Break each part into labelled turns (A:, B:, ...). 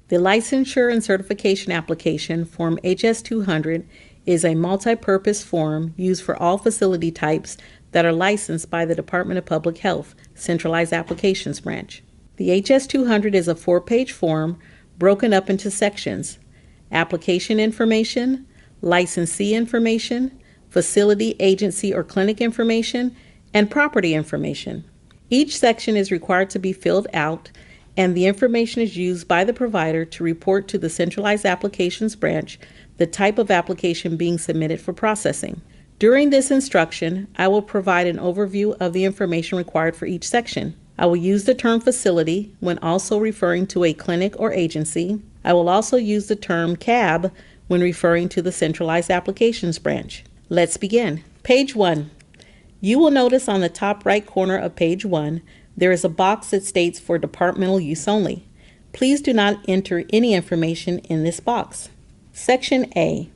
A: The Licensure and Certification Application, Form HS-200, is a multi-purpose form used for all facility types that are licensed by the Department of Public Health, Centralized Applications Branch. The HS-200 is a 4-page form broken up into sections: application information, licensee information, facility, agency, or clinic information, and property information. Each section is required to be filled out, and the information is used by the provider to report to the Centralized Applications Branch the type of application being submitted for processing. During this instruction, I will provide an overview of the information required for each section. I will use the term facility when also referring to a clinic or agency. I will also use the term CAB when referring to the Centralized Applications Branch. Let's begin. Page 1. You will notice on the top right corner of page 1, there is a box that states for departmental use only. Please do not enter any information in this box. Section A,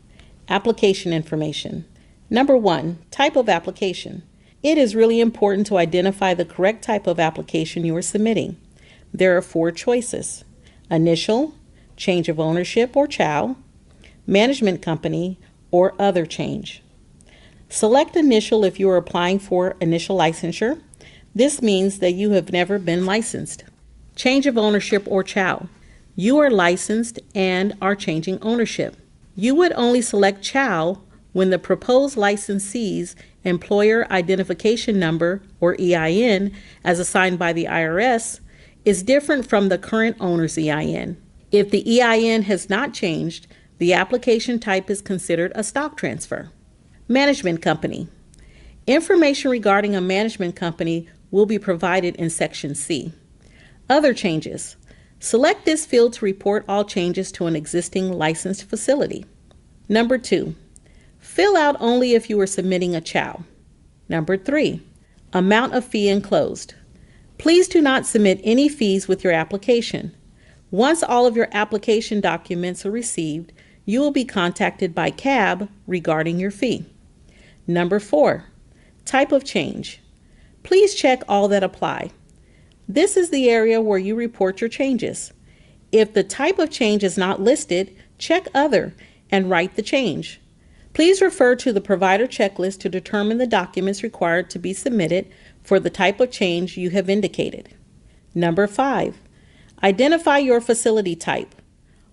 A: Application Information. Number 1, Type of Application. It is really important to identify the correct type of application you are submitting. There are 4 choices: initial, change of ownership or CHOW, management company, or other change. Select initial if you are applying for initial licensure. This means that you have never been licensed. Change of ownership or CHOW. You are licensed and are changing ownership. You would only select CHOW when the proposed licensee's employer identification number, or EIN, as assigned by the IRS, is different from the current owner's EIN. If the EIN has not changed, the application type is considered a stock transfer. Management company. Information regarding a management company will be provided in Section C. Other changes. Select this field to report all changes to an existing licensed facility. Number 2. Fill out only if you are submitting a CHOW. Number 3. Amount of fee enclosed. Please do not submit any fees with your application. Once all of your application documents are received, you will be contacted by CAB regarding your fee. Number 4. Type of change. Please check all that apply. This is the area where you report your changes. If the type of change is not listed, check Other and write the change. Please refer to the provider checklist to determine the documents required to be submitted for the type of change you have indicated. Number 5. Identify your facility type.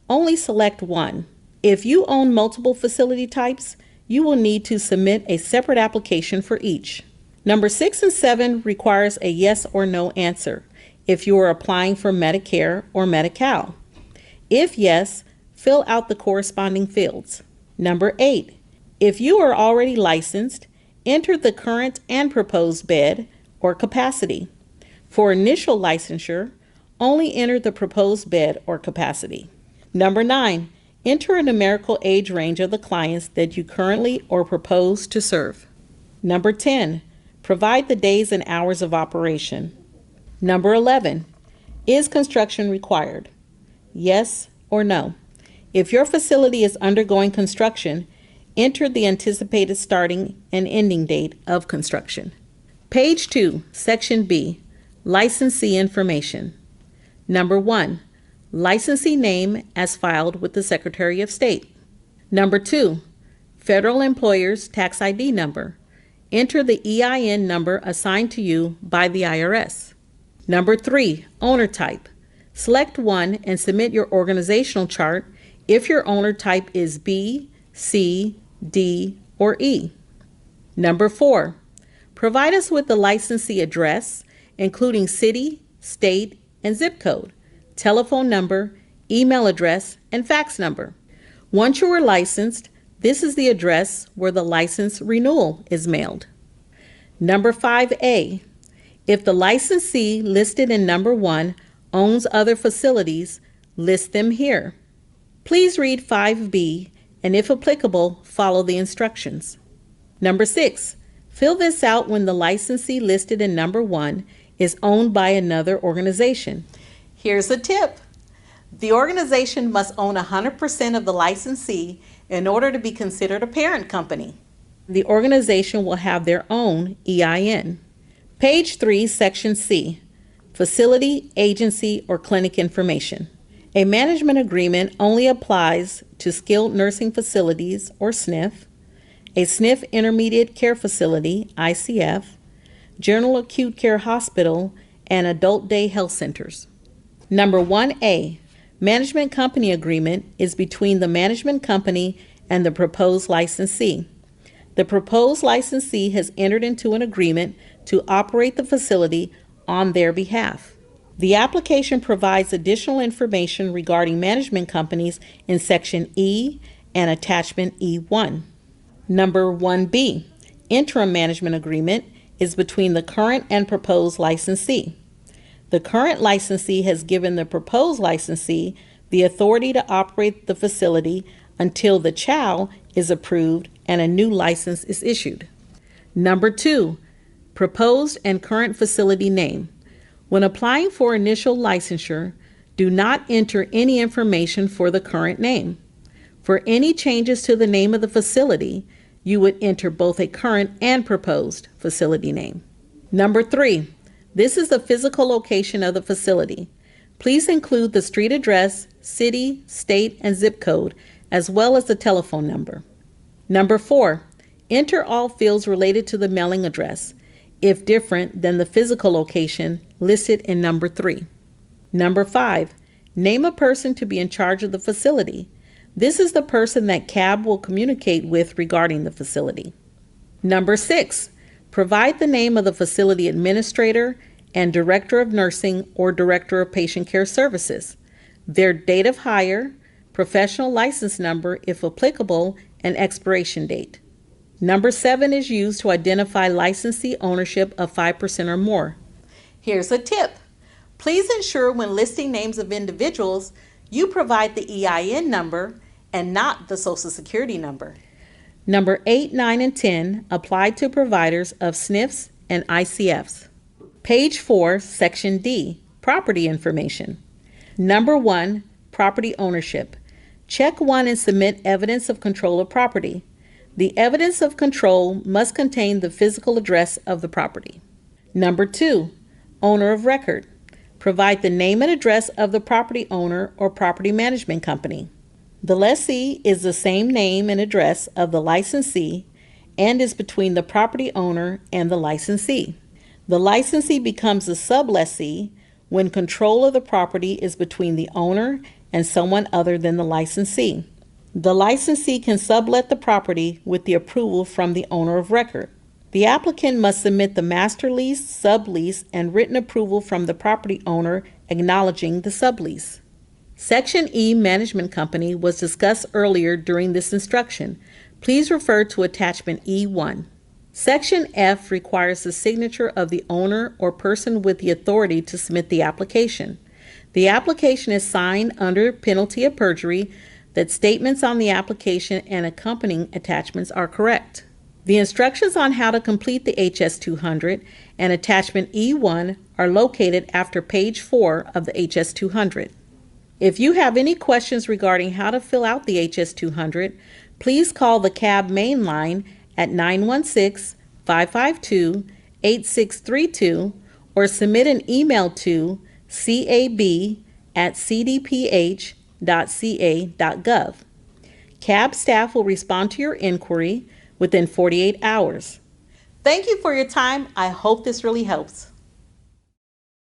A: Only select one. If you own multiple facility types, you will need to submit a separate application for each. Number 6 and 7 requires a yes or no answer if you are applying for Medicare or Medi-Cal. If yes, fill out the corresponding fields. Number 8. If you are already licensed, enter the current and proposed bed or capacity. For initial licensure, only enter the proposed bed or capacity. Number 9. Enter a numerical age range of the clients that you currently or propose to serve. Number 10. Provide the days and hours of operation. Number 11. Is construction required? Yes or no. If your facility is undergoing construction, enter the anticipated starting and ending date of construction. Page 2, Section B, Licensee Information. Number 1. Licensee name as filed with the Secretary of State. Number 2. Federal employer's tax ID number. Enter the EIN number assigned to you by the IRS. Number 3. Owner type. Select one and submit your organizational chart if your owner type is B, C, D, or E. Number 4. Provide us with the licensee address, including city, state, and zip code, telephone number, email address, and fax number. Once you are licensed, this is the address where the license renewal is mailed. Number 5A. If the licensee listed in number 1 owns other facilities, list them here. Please read 5B and, if applicable, follow the instructions. Number 6. Fill this out when the licensee listed in number 1 is owned by another organization. Here's a tip. The organization must own 100% of the licensee in order to be considered a parent company. The organization will have their own EIN. Page 3, Section C, Facility, Agency, or Clinic Information. A management agreement only applies to skilled nursing facilities, or SNF, a SNF intermediate care facility, ICF, general acute care hospital, and adult day health centers. Number 1A, management company agreement is between the management company and the proposed licensee. The proposed licensee has entered into an agreement to operate the facility on their behalf. The application provides additional information regarding management companies in Section E and Attachment E1. Number 1B, interim management agreement is between the current and proposed licensee. The current licensee has given the proposed licensee the authority to operate the facility until the CHOW is approved and a new license is issued. Number 2, proposed and current facility name. When applying for initial licensure, do not enter any information for the current name. For any changes to the name of the facility, you would enter both a current and proposed facility name. Number 3, this is the physical location of the facility. Please include the street address, city, state, and zip code, as well as the telephone number. Number 4, enter all fields related to the mailing address, if different than the physical location listed in number 3. Number 5, name a person to be in charge of the facility. This is the person that CAB will communicate with regarding the facility. Number 6, provide the name of the facility administrator and director of nursing or director of patient care services, their date of hire, professional license number if applicable, and expiration date. Number 7 is used to identify licensee ownership of 5% or more. Here's a tip. Please ensure when listing names of individuals, you provide the EIN number and not the Social Security number. Number 8, 9, and 10 apply to providers of SNFs and ICFs. Page 4, Section D, property information. Number 1, property ownership. Check 1 and submit evidence of control of property. The evidence of control must contain the physical address of the property. Number 2, owner of record. Provide the name and address of the property owner or property management company. The lessee is the same name and address of the licensee and is between the property owner and the licensee. The licensee becomes the sublessee when control of the property is between the owner and someone other than the licensee. The licensee can sublet the property with the approval from the owner of record. The applicant must submit the master lease, sublease, and written approval from the property owner acknowledging the sublease. Section E, Management Company, was discussed earlier during this instruction. Please refer to Attachment E1. Section F requires the signature of the owner or person with the authority to submit the application. The application is signed under penalty of perjury that statements on the application and accompanying attachments are correct. The instructions on how to complete the HS200 and Attachment E1 are located after page 4 of the HS200. If you have any questions regarding how to fill out the HS200, please call the CAB main line at 916-552-8632 or submit an email to cab@cdph.ca.gov. CAB staff will respond to your inquiry within 48 hours. Thank you for your time. I hope this really helps.